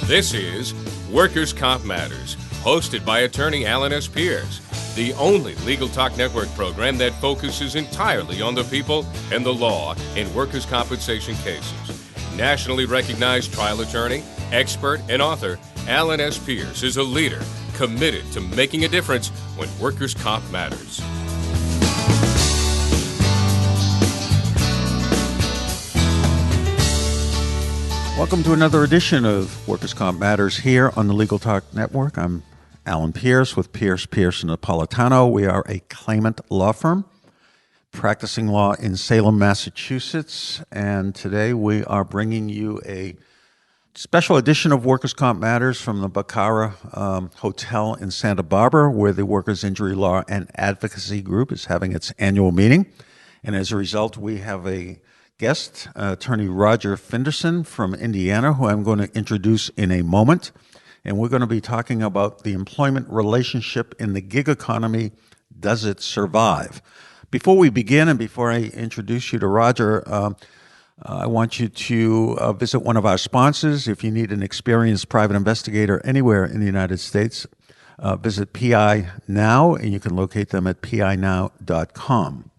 This is Workers' Comp Matters, hosted by attorney Alan S. Pierce, the only legal talk network program that focuses entirely on the people and the law in workers' compensation cases. Nationally recognized trial attorney, expert, and author, Alan S. Pierce is a leader committed to making a difference when workers' comp matters. Welcome to another edition of Workers' Comp Matters here on the Legal Talk Network. I'm Alan Pierce with Pierce, Napolitano. We are a claimant law firm practicing law in Salem, Massachusetts. And today we are bringing you a special edition of Workers' Comp Matters from the Bacara Hotel in Santa Barbara, where the Workers' Injury Law and Advocacy Group is having its annual meeting. And as a result, we have a guest, attorney Roger Finderson from Indiana, who I'm going to introduce in a moment. And we're going to be talking about the employment relationship in the gig economy. Does it survive? Before we begin and before I introduce you to Roger, I want you to visit one of our sponsors. If you need an experienced private investigator anywhere in the United States, visit PI Now, and you can locate them at pinow.com.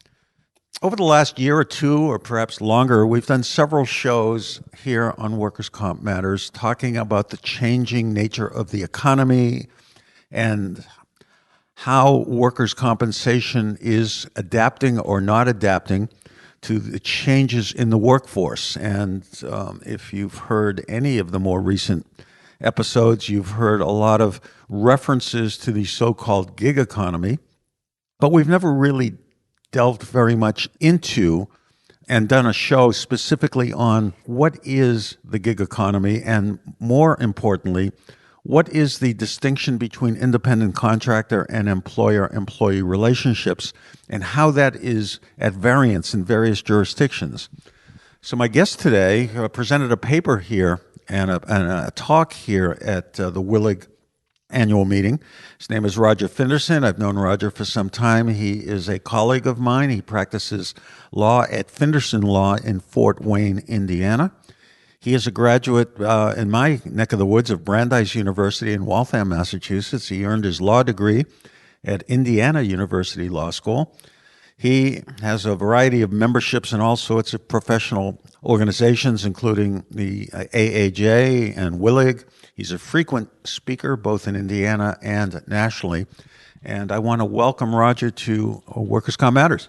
Over the last year or two, or perhaps longer, we've done several shows here on Workers' Comp Matters talking about the changing nature of the economy and how workers' compensation is adapting or not adapting to the changes in the workforce. And if you've heard any of the more recent episodes, you've heard a lot of references to the so-called gig economy, but we've never really delved very much into and done a show specifically on what is the gig economy, and more importantly, what is the distinction between independent contractor and employer-employee relationships, and how that is at variance in various jurisdictions. So my guest today presented a paper here and a talk here at the Willig annual meeting. His name is Roger Finderson. I've known Roger for some time. He is a colleague of mine. He practices law at Finderson Law in Fort Wayne, Indiana. He is a graduate in my neck of the woods of Brandeis University in Waltham, Massachusetts. He earned his law degree at Indiana University Law School. He has a variety of memberships in all sorts of professional organizations, including the AAJ and Willig. He's a frequent speaker both in Indiana and nationally. And I want to welcome Roger to Workers' Comp Matters.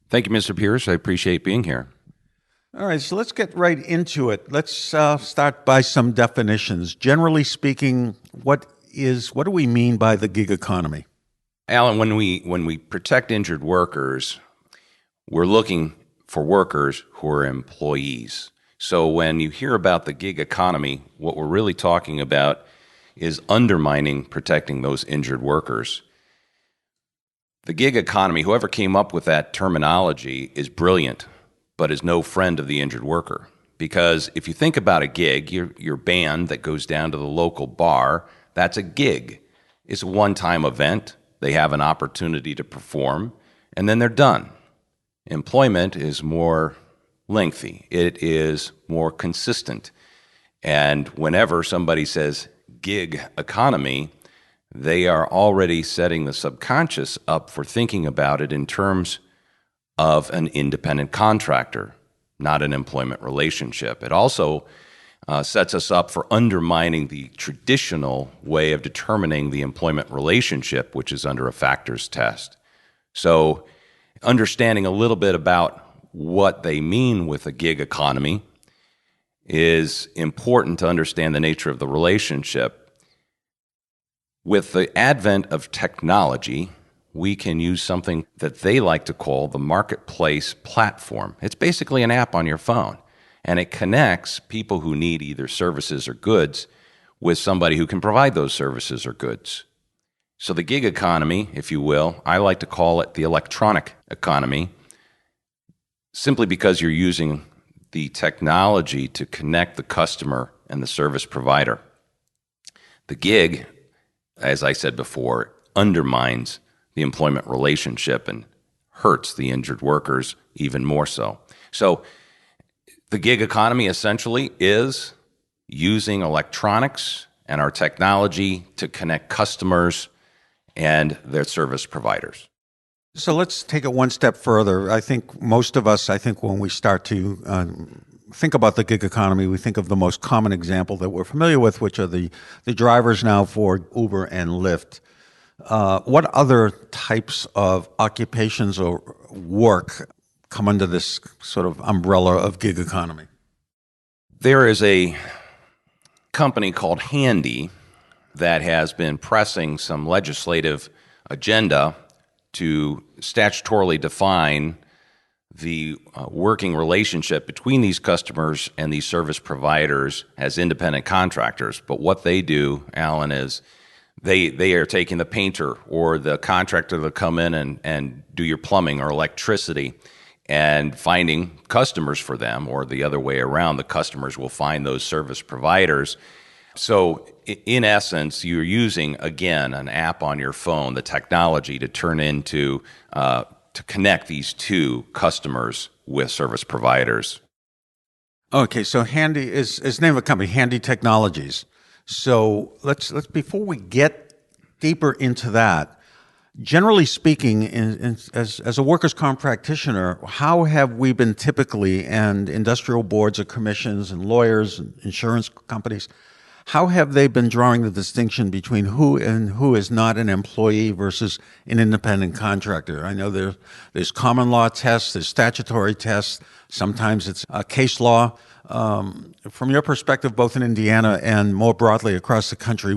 Thank you, Mr. Pierce. I appreciate being here. All right, so let's get right into it. Let's start by some definitions. Generally speaking, what do we mean by the gig economy? Alan, when we protect injured workers, we're looking for workers who are employees. So when you hear about the gig economy, what we're really talking about is undermining protecting those injured workers. The gig economy, whoever came up with that terminology is brilliant, but is no friend of the injured worker. Because if you think about a gig, your band that goes down to the local bar, that's a gig. It's a one-time event. They have an opportunity to perform, and then they're done. Employment is more lengthy. It is more consistent. And whenever somebody says gig economy, they are already setting the subconscious up for thinking about it in terms of an independent contractor, not an employment relationship. It also sets us up for undermining the traditional way of determining the employment relationship, which is under a factors test. So understanding a little bit about what they mean with a gig economy is important to understand the nature of the relationship. With the advent of technology, we can use something that they like to call the marketplace platform. It's basically an app on your phone, and it connects people who need either services or goods with somebody who can provide those services or goods. So the gig economy, if you will, I like to call it the electronic economy, simply because you're using the technology to connect the customer and the service provider. The gig, as I said before, undermines the employment relationship and hurts the injured workers even more so. So the gig economy essentially is using electronics and our technology to connect customers and their service providers. So let's take it one step further. I think most of us, when we start to think about the gig economy, we think of the most common example that we're familiar with, which are the drivers now for Uber and Lyft. What other types of occupations or work come under this sort of umbrella of gig economy? There is a company called Handy that has been pressing some legislative agenda to statutorily define the working relationship between these customers and these service providers as independent contractors. But what they do, Alan, is they are taking the painter or the contractor to come in and do your plumbing or electricity and finding customers for them, or the other way around, the customers will find those service providers. So in essence, you're using, again, an app on your phone, the technology to turn into, to connect these two customers with service providers. Okay, so Handy is the name of the company, Handy Technologies. So let's before we get deeper into that, generally speaking, as a workers' comp practitioner, how have we been typically, and industrial boards of commissions and lawyers and insurance companies, how have they been drawing the distinction between who is not an employee versus an independent contractor? I know there's common law tests, there's statutory tests, sometimes it's case law. From your perspective, both in Indiana and more broadly across the country,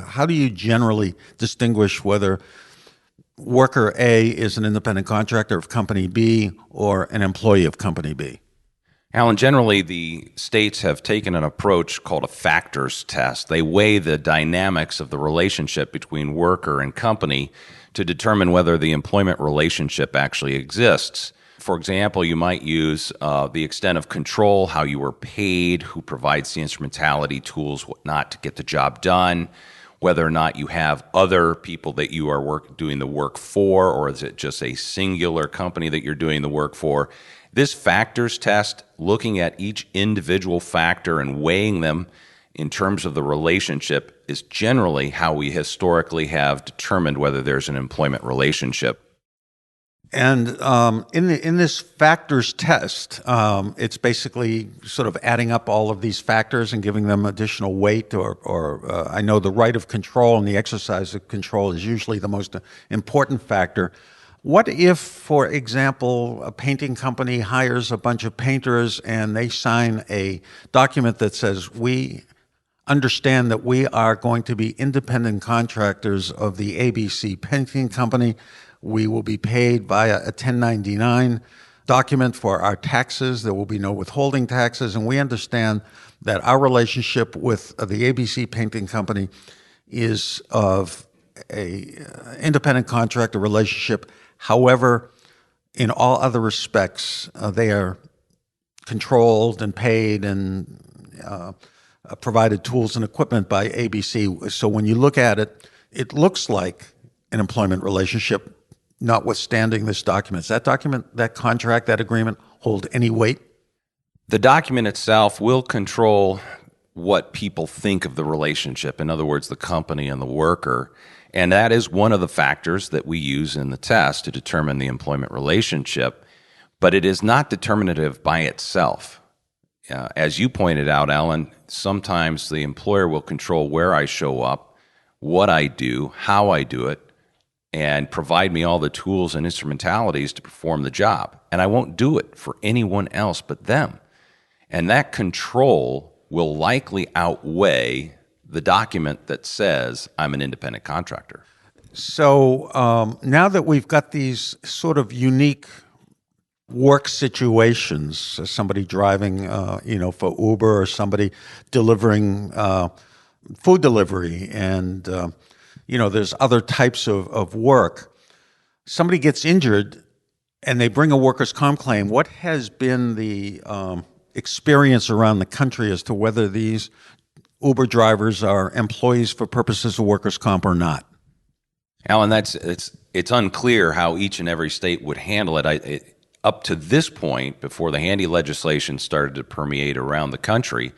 how do you generally distinguish whether worker A is an independent contractor of company B or an employee of company B? Alan, generally the states have taken an approach called a factors test. They weigh the dynamics of the relationship between worker and company to determine whether the employment relationship actually exists. For example, you might use the extent of control, how you were paid, who provides the instrumentality, tools, whatnot to get the job done, whether or not you have other people that you are doing the work for, or is it just a singular company that you're doing the work for. This factors test, looking at each individual factor and weighing them in terms of the relationship, is generally how we historically have determined whether there's an employment relationship. And in this factors test, it's basically sort of adding up all of these factors and giving them additional weight, or I know the right of control and the exercise of control is usually the most important factor. What if, for example, a painting company hires a bunch of painters and they sign a document that says, we understand that we are going to be independent contractors of the ABC Painting Company. We will be paid via a 1099 document for our taxes. There will be no withholding taxes. And we understand that our relationship with the ABC Painting Company is of a independent contractor relationship. However, in all other respects, they are controlled and paid and provided tools and equipment by ABC. So when you look at it, it looks like an employment relationship, notwithstanding this document. Does that document, that contract, that agreement hold any weight? The document itself will control what people think of the relationship. In other words, the company and the worker. And that is one of the factors that we use in the test to determine the employment relationship. But it is not determinative by itself. As you pointed out, Alan, sometimes the employer will control where I show up, what I do, how I do it, and provide me all the tools and instrumentalities to perform the job. And I won't do it for anyone else but them. And that control will likely outweigh the document that says I'm an independent contractor. So now that we've got these sort of unique work situations, somebody driving, for Uber, or somebody delivering food delivery, and there's other types of work. Somebody gets injured and they bring a workers' comp claim. What has been the experience around the country as to whether these Uber drivers are employees for purposes of workers' comp or not? Alan, it's unclear how each and every state would handle it. Up to this point, before the Handy legislation started to permeate around the country,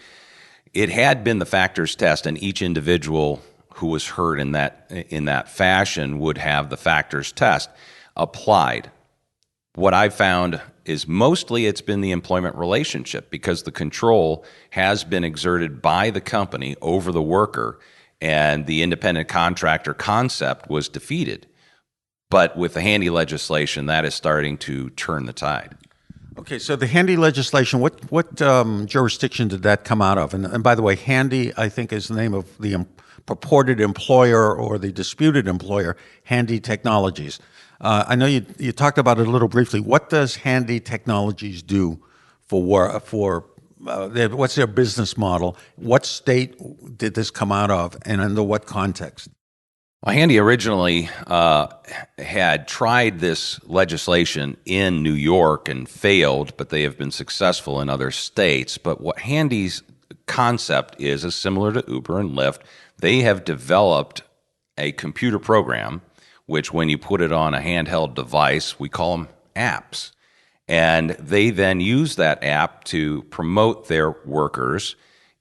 it had been the factors test, and each individual who was hurt in that fashion would have the factors test applied. What I've found is mostly it's been the employment relationship, because the control has been exerted by the company over the worker, and the independent contractor concept was defeated. But with the handy legislation, that is starting to turn the tide. Okay, so the handy legislation, what jurisdiction did that come out of? And by the way, handy, I think, is the name of the purported employer or the disputed employer, Handy Technologies. I know you talked about it a little briefly. What does Handy Technologies do what's their business model? What state did this come out of, and under what context? Well, Handy originally had tried this legislation in New York and failed, but they have been successful in other states. But what Handy's concept is similar to Uber and Lyft. They have developed a computer program, which when you put it on a handheld device, we call them apps. And they then use that app to promote their workers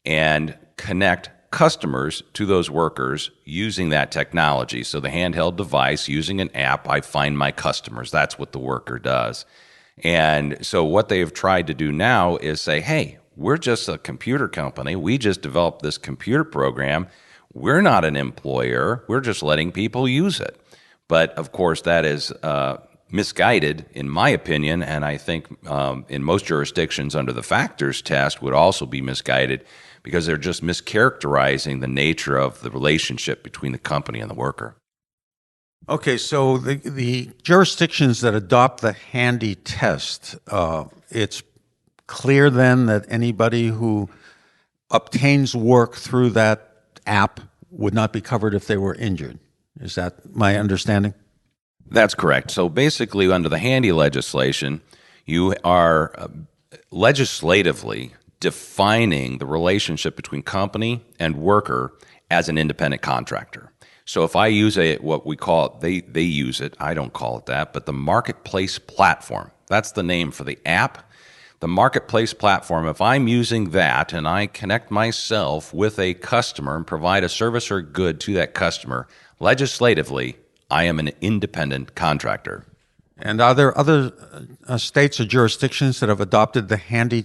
and connect customers to those workers using that technology. So the handheld device, using an app, I find my customers. That's what the worker does. And so what they have tried to do now is say, hey, we're just a computer company. We just developed this computer program. We're not an employer. We're just letting people use it. But of course, that is misguided, in my opinion, and I think in most jurisdictions under the factors test would also be misguided, because they're just mischaracterizing the nature of the relationship between the company and the worker. Okay, so the jurisdictions that adopt the Handy test, it's clear then that anybody who obtains work through that app would not be covered if they were injured. Is that my understanding? That's correct. So basically, under the Handy legislation, you are legislatively defining the relationship between company and worker as an independent contractor. So if I use what we call it, they use it, I don't call it that, but the marketplace platform. That's the name for the app. The marketplace platform, if I'm using that and I connect myself with a customer and provide a service or good to that customer, legislatively, I am an independent contractor. And are there other states or jurisdictions that have adopted the Handy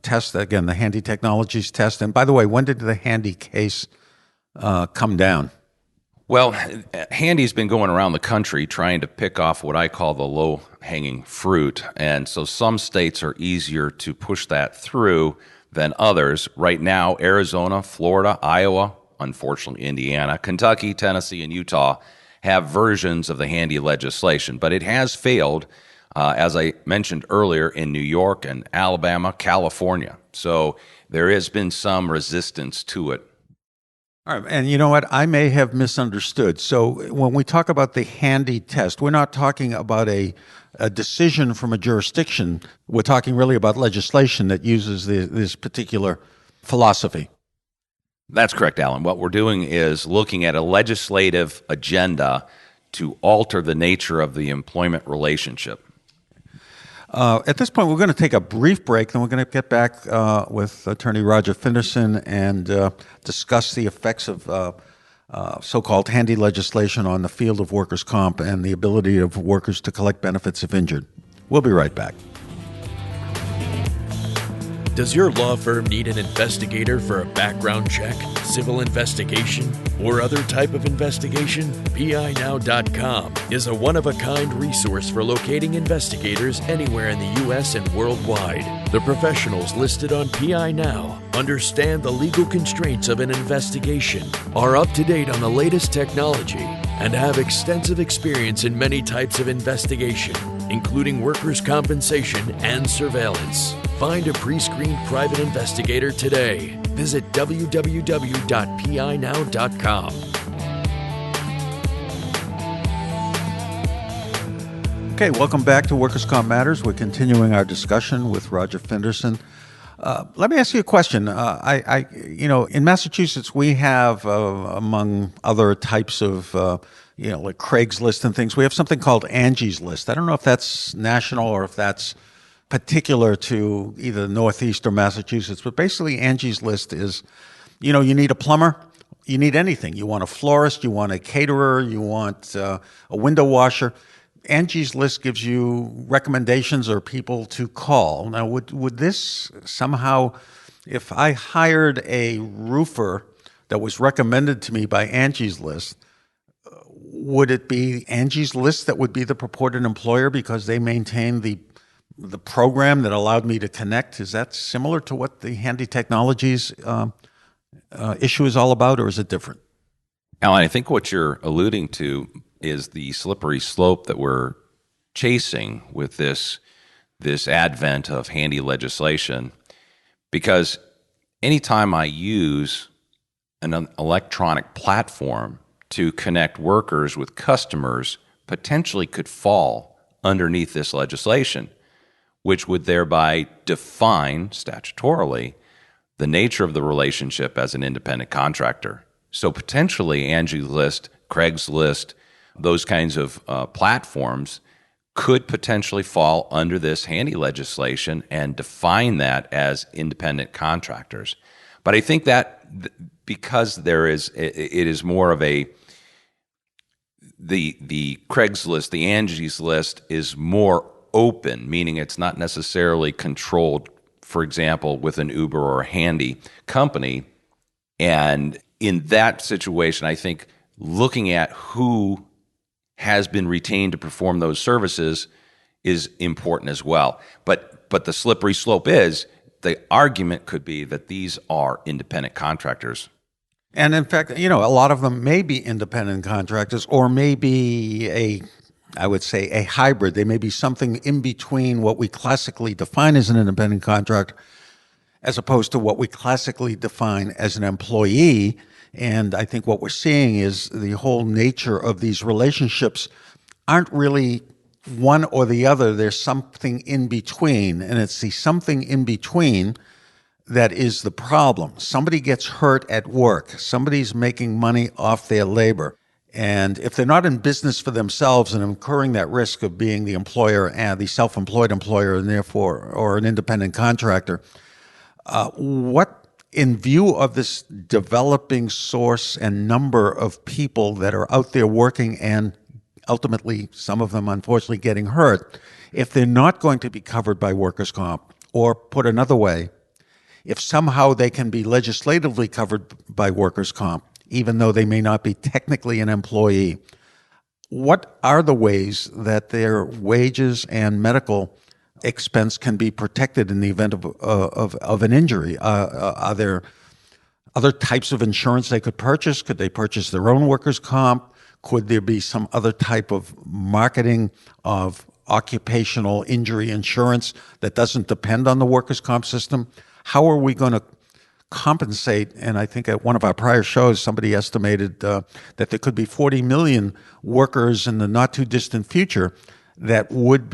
test, again, the Handy Technologies test? And by the way, when did the Handy case come down? Well, Handy's been going around the country trying to pick off what I call the low-hanging fruit. And so some states are easier to push that through than others. Right now, Arizona, Florida, Iowa, unfortunately Indiana, Kentucky, Tennessee, and Utah have versions of the Handy legislation. But it has failed, as I mentioned earlier, in New York and Alabama, California. So there has been some resistance to it. All right, and you know what? I may have misunderstood. So when we talk about the Handy test, we're not talking about a decision from a jurisdiction. We're talking really about legislation that uses this particular philosophy. That's correct, Alan. What we're doing is looking at a legislative agenda to alter the nature of the employment relationship. At this point, we're going to take a brief break, then we're going to get back with attorney Roger Finderson and discuss the effects of so-called handy legislation on the field of workers' comp and the ability of workers to collect benefits if injured. We'll be right back. Does your law firm need an investigator for a background check, civil investigation, or other type of investigation? PINow.com is a one-of-a-kind resource for locating investigators anywhere in the U.S. and worldwide. The professionals listed on PI Now understand the legal constraints of an investigation, are up to date on the latest technology, and have extensive experience in many types of investigation, including workers' compensation and surveillance. Find a pre-screened private investigator today. Visit www.pinow.com. Okay, welcome back to Workers' Comp Matters. We're continuing our discussion with Roger Finderson. Let me ask you a question. In Massachusetts, we have, among other types of, like Craigslist and things, we have something called Angie's List. I don't know if that's national or if that's particular to either the Northeast or Massachusetts, but basically Angie's List is, you need a plumber, you need anything. You want a florist, you want a caterer, you want a window washer. Angie's List gives you recommendations or people to call. Now, would this somehow, if I hired a roofer that was recommended to me by Angie's List, would it be Angie's List that would be the purported employer because they maintain the program that allowed me to connect? Is that similar to what the Handy Technologies issue is all about, or is it different? Alan, I think what you're alluding to is the slippery slope that we're chasing with this advent of handy legislation, because anytime I use an electronic platform to connect workers with customers, potentially could fall underneath this legislation, which would thereby define statutorily the nature of the relationship as an independent contractor. So potentially Angie's List, Craigslist, those kinds of platforms could potentially fall under this handy legislation and define that as independent contractors. But I think that because it is more of the Craigslist, the Angie's List is more open, meaning it's not necessarily controlled, for example, with an Uber or a Handy company. And in that situation, I think looking at who has been retained to perform those services is important as well. But the slippery slope is the argument could be that these are independent contractors. And in fact, a lot of them may be independent contractors, or maybe I would say a hybrid. They may be something in between what we classically define as an independent contractor as opposed to what we classically define as an employee. And I think what we're seeing is the whole nature of these relationships aren't really one or the other. There's something in between, and it's the something in between that is the problem. Somebody gets hurt at work. Somebody's making money off their labor. And if they're not in business for themselves and incurring that risk of being the employer and the self-employed employer and therefore, or an independent contractor, in view of this developing source and number of people that are out there working and ultimately some of them unfortunately getting hurt, if they're not going to be covered by workers' comp, or put another way, if somehow they can be legislatively covered by workers' comp, even though they may not be technically an employee, what are the ways that their wages and medical expense can be protected in the event of an injury? Are there other types of insurance they could purchase? Could they purchase their own workers' comp? Could there be some other type of marketing of occupational injury insurance that doesn't depend on the workers' comp system? How are we going to compensate? And I think at one of our prior shows, somebody estimated that there could be 40 million workers in the not too distant future that would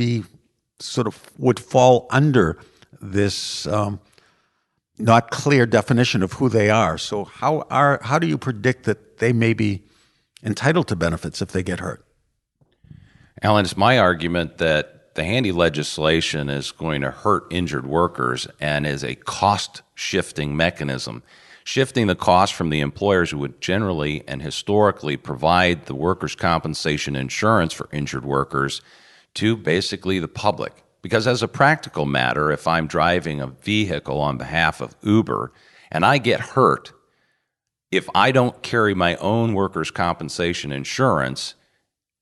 fall under this not clear definition of who they are. So how do you predict that they may be entitled to benefits if they get hurt? Alan, it's my argument that the handy legislation is going to hurt injured workers and is a cost-shifting mechanism, shifting the cost from the employers who would generally and historically provide the workers' compensation insurance for injured workers to basically the public. Because as a practical matter, if I'm driving a vehicle on behalf of Uber and I get hurt, if I don't carry my own workers' compensation insurance,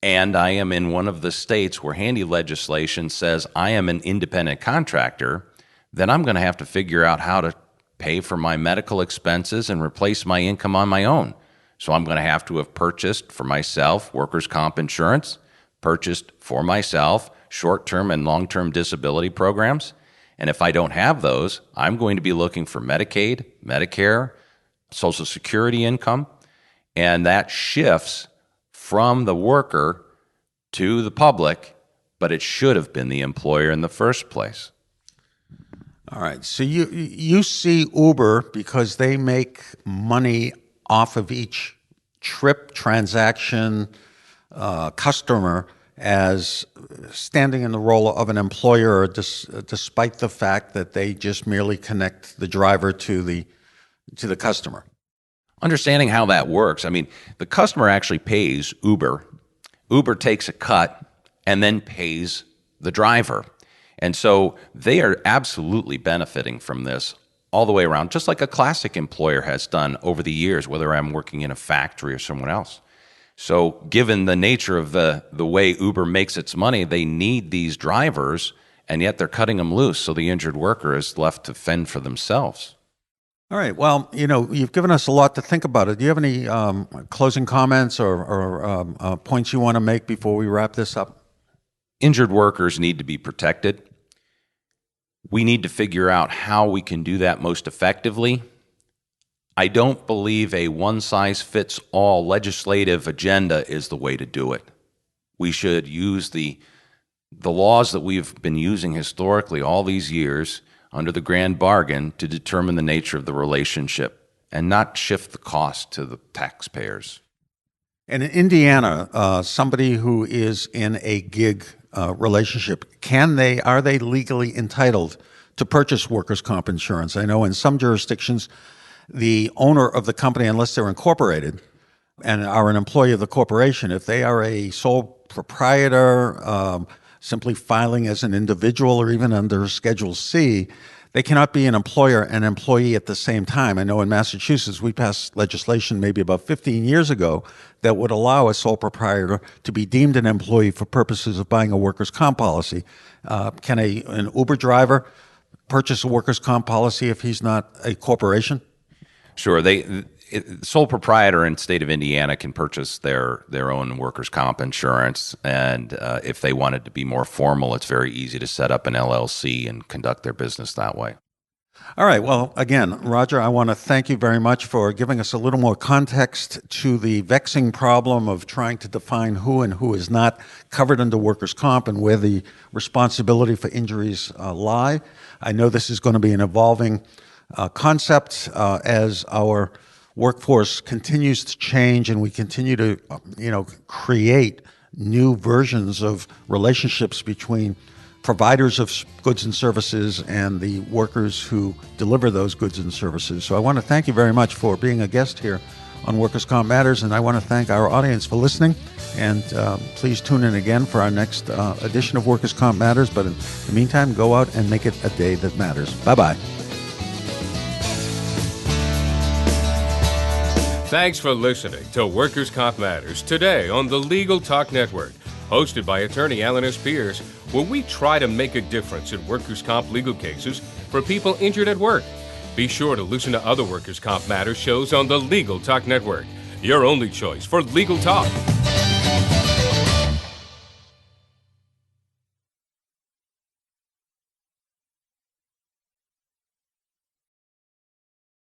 and I am in one of the states where handy legislation says I am an independent contractor, then I'm going to have to figure out how to pay for my medical expenses and replace my income on my own. So I'm going to have to have purchased for myself workers' comp insurance, purchased for myself short-term and long-term disability programs. And if I don't have those, I'm going to be looking for Medicaid, Medicare, Social Security income, and that shifts from the worker to the public, but it should have been the employer in the first place. All right. So you see Uber, because they make money off of each trip, transaction, customer, as standing in the role of an employer, despite the fact that they just merely connect the driver to the customer? Understanding how that works, I mean, the customer actually pays Uber. Uber takes a cut and then pays the driver. And so they are absolutely benefiting from this all the way around, just like a classic employer has done over the years, whether I'm working in a factory or someone else. So given the nature of the way Uber makes its money, they need these drivers, and yet they're cutting them loose, so the injured worker is left to fend for themselves. All right. Well, you've given us a lot to think about. Do you have any closing comments or points you want to make before we wrap this up? Injured workers need to be protected. We need to figure out how we can do that most effectively. I don't believe a one-size-fits-all legislative agenda is the way to do it. We should use the laws that we've been using historically all these years under the grand bargain to determine the nature of the relationship and not shift the cost to the taxpayers. And in Indiana, somebody who is in a gig relationship, are they legally entitled to purchase workers' comp insurance? I know in some jurisdictions, the owner of the company, unless they're incorporated and are an employee of the corporation, if they are a sole proprietor, simply filing as an individual or even under Schedule C, they cannot be an employer and employee at the same time. I know in Massachusetts, we passed legislation maybe about 15 years ago that would allow a sole proprietor to be deemed an employee for purposes of buying a workers' comp policy. Can an Uber driver purchase a workers' comp policy if he's not a corporation? Sure. Sole proprietor in the state of Indiana can purchase their own workers' comp insurance, and if they wanted to be more formal, it's very easy to set up an LLC and conduct their business that way. All right. Well, again, Roger, I want to thank you very much for giving us a little more context to the vexing problem of trying to define who and who is not covered under workers' comp and where the responsibility for injuries lie. I know this is going to be an evolving concept as our workforce continues to change and we continue to, create new versions of relationships between providers of goods and services and the workers who deliver those goods and services. So I want to thank you very much for being a guest here on Workers' Comp Matters, and I want to thank our audience for listening. And please tune in again for our next edition of Workers' Comp Matters. But in the meantime, go out and make it a day that matters. Bye-bye. Thanks for listening to Workers' Comp Matters today on the Legal Talk Network, hosted by attorney Alan S. Pierce, where we try to make a difference in workers' comp legal cases for people injured at work. Be sure to listen to other Workers' Comp Matters shows on the Legal Talk Network, your only choice for legal talk.